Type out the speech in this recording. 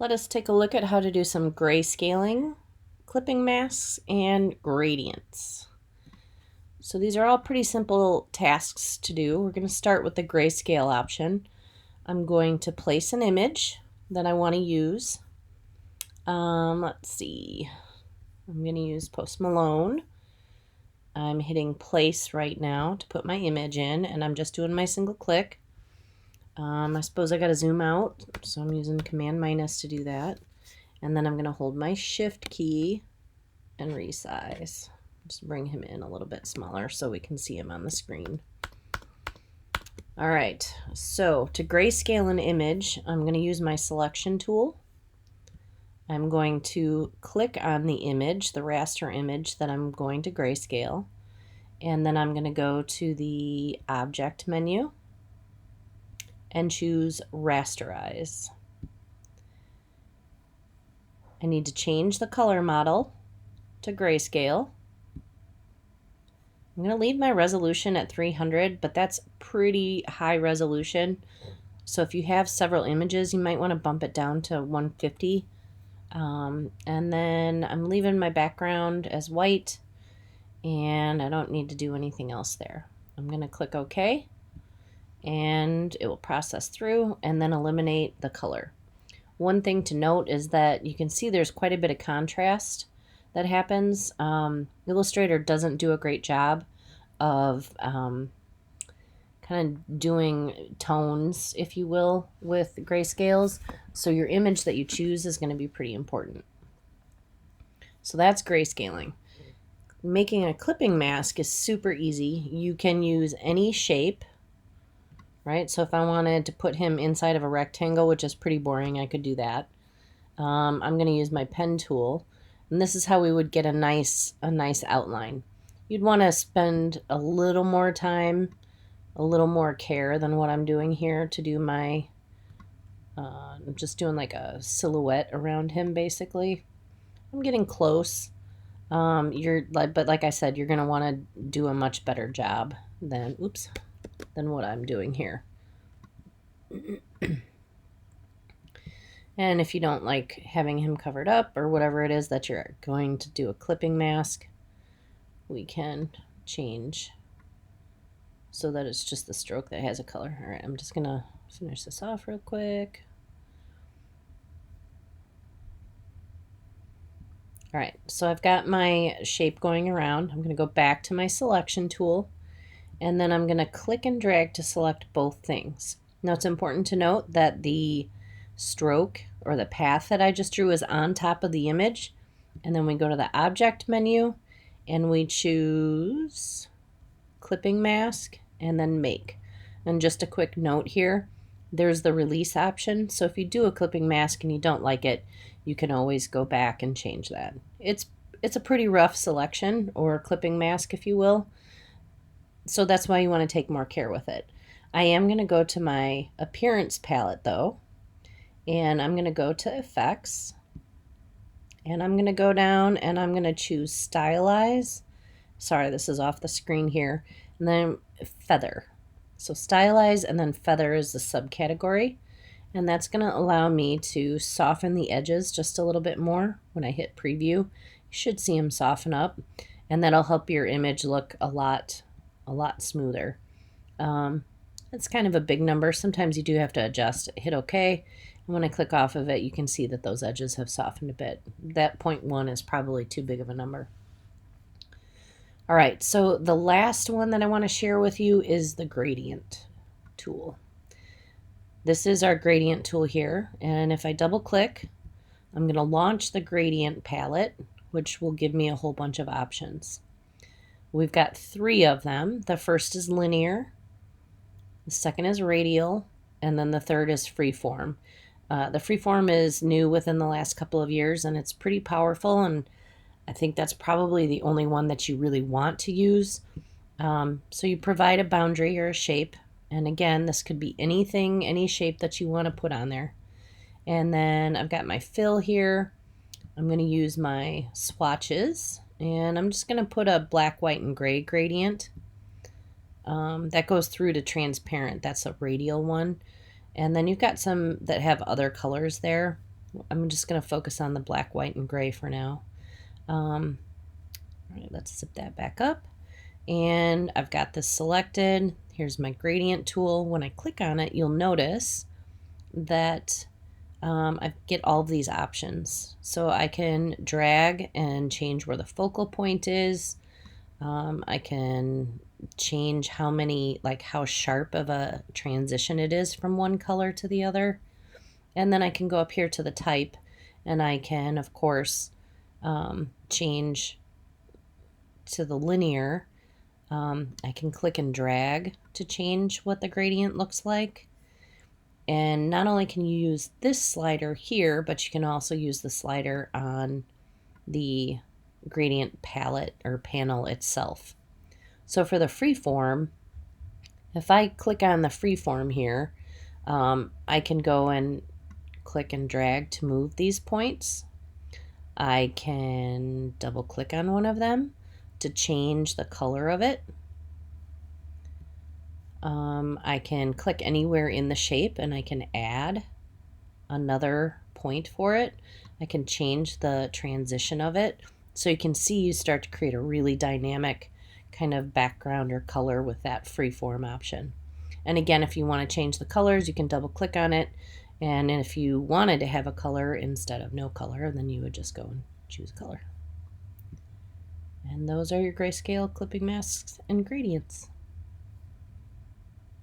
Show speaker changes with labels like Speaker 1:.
Speaker 1: Let us take a look at how to do some grayscaling, clipping masks, and gradients. So these are all pretty simple tasks to do. We're going to start with the grayscale option. I'm going to place an image that I want to use. Let's see. I'm going to use Post Malone. I'm hitting place right now to put my image in, and I'm just doing my single click. I suppose I got to zoom out, so I'm using Command minus to do that. And then I'm going to hold my Shift key and resize. Just bring him in a little bit smaller so we can see him on the screen. All right, so to grayscale an image, I'm going to use my selection tool. I'm going to click on the image, the raster image that I'm going to grayscale, and then I'm going to go to the Object menu and choose Rasterize. I need to change the color model to grayscale. I'm going to leave my resolution at 300, but that's pretty high resolution. So if you have several images, you might want to bump it down to 150. And then I'm leaving my background as white, and I don't need to do anything else there. I'm going to click OK, and it will process through and then eliminate the color. One thing to note is that you can see there's quite a bit of contrast that happens. Illustrator doesn't do a great job of kind of doing tones, if you will, with grayscales. So your image that you choose is going to be pretty important. So that's grayscaling. Making a clipping mask is super easy. You can use any shape, right? So if I wanted to put him inside of a rectangle, which is pretty boring, I could do that. I'm going to use my pen tool, and this is how we would get a nice outline. You'd want to spend a little more time, a little more care than what I'm doing here to do my, I'm just doing like a silhouette around him basically. I'm getting close. But like I said, you're going to want to do a much better job than what I'm doing here. And if you don't like having him covered up or whatever it is that you're going to do a clipping mask, we can change so that it's just the stroke that has a color. All right, I'm just going to finish this off real quick. All right, so I've got my shape going around. I'm going to go back to my selection tool, and then I'm going to click and drag to select both things. Now it's important to note that the stroke or the path that I just drew is on top of the image, and then we go to the Object menu and we choose Clipping Mask and then Make. And just a quick note here, there's the release option, so if you do a clipping mask and you don't like it, you can always go back and change that. It's a pretty rough selection, or clipping mask if you will, so that's why you want to take more care with it. I am going to go to my appearance palette though, and I'm going to go to Effects, and I'm going to go down and I'm going to choose Stylize. Sorry, this is off the screen here. And then Feather. So Stylize and then Feather is the subcategory. And that's going to allow me to soften the edges just a little bit more. When I hit preview, you should see them soften up, and that'll help your image look a lot smoother. It's kind of a big number. Sometimes you do have to adjust. Hit OK. And when I click off of it, you can see that those edges have softened a bit. That 0.1 is probably too big of a number. All right, so the last one that I want to share with you is the gradient tool. This is our gradient tool here, and if I double click, I'm going to launch the gradient palette, which will give me a whole bunch of options. We've got 3 of them. The first is linear, the second is radial, and then the third is freeform. The freeform is new within the last couple of years, and it's pretty powerful, and I think that's probably the only one that you really want to use. So you provide a boundary or a shape, and again, this could be anything, any shape that you want to put on there. And then I've got my fill here. I'm going to use my swatches, and I'm just going to put a black, white, and gray gradient. That goes through to transparent. That's a radial one. And then you've got some that have other colors there. I'm just going to focus on the black, white, and gray for now. All right, let's zip that back up. And I've got this selected. Here's my gradient tool. When I click on it, you'll notice that I get all of these options. So I can drag and change where the focal point is. I can change how sharp of a transition it is from one color to the other. And then I can go up here to the type, and I can, of course, change to the linear. I can click and drag to change what the gradient looks like. And not only can you use this slider here, but you can also use the slider on the gradient palette or panel itself. So for the freeform, if I click on the freeform here, I can go and click and drag to move these points. I can double click on one of them to change the color of it. I can click anywhere in the shape and I can add another point for it. I can change the transition of it. So you can see you start to create a really dynamic kind of background or color with that freeform option. And again, if you want to change the colors, you can double click on it. And if you wanted to have a color instead of no color, then you would just go and choose color. And those are your grayscale clipping masks and gradients.